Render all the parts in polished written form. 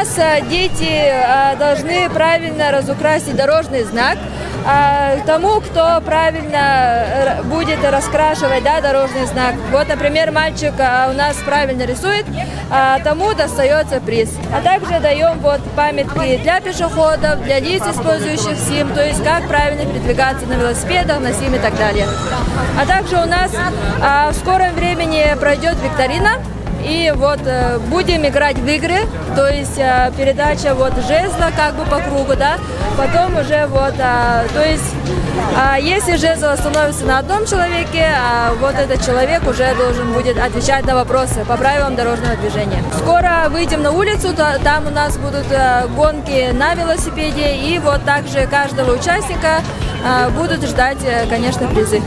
нас дети должны правильно разукрасить дорожный знак. Тому, кто правильно будет раскрашивать, да, дорожный знак. Вот, например, мальчик у нас правильно рисует, тому достается приз. А также даем вот памятки для пешеходов, для лиц, использующих СИМ, то есть как правильно передвигаться на велосипедах, на СИМ и так далее. А также у нас в скором времени пройдет викторина. И вот будем играть в игры, то есть передача вот жезла как бы по кругу, да, потом уже вот, то есть если жезл остановится на одном человеке, вот этот человек уже должен будет отвечать на вопросы по правилам дорожного движения. Скоро выйдем на улицу, там у нас будут гонки на велосипеде, и вот также каждого участника будут ждать, конечно, призы.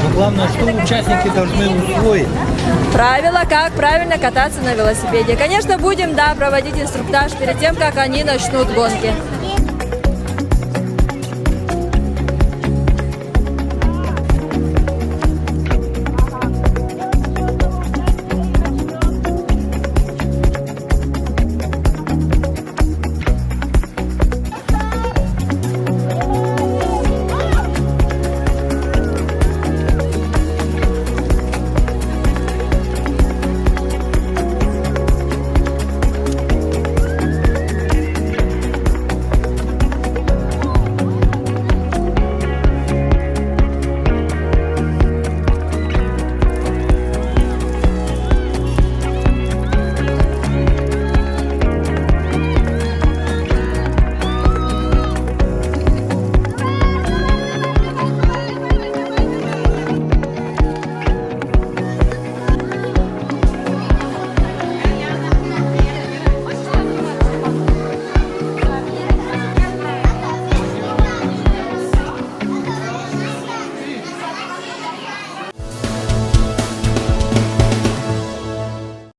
Но главное, что участники должны усвоить. Правила, как правильно кататься на велосипеде. Конечно, будем, да, проводить инструктаж перед тем, как они начнут гонки.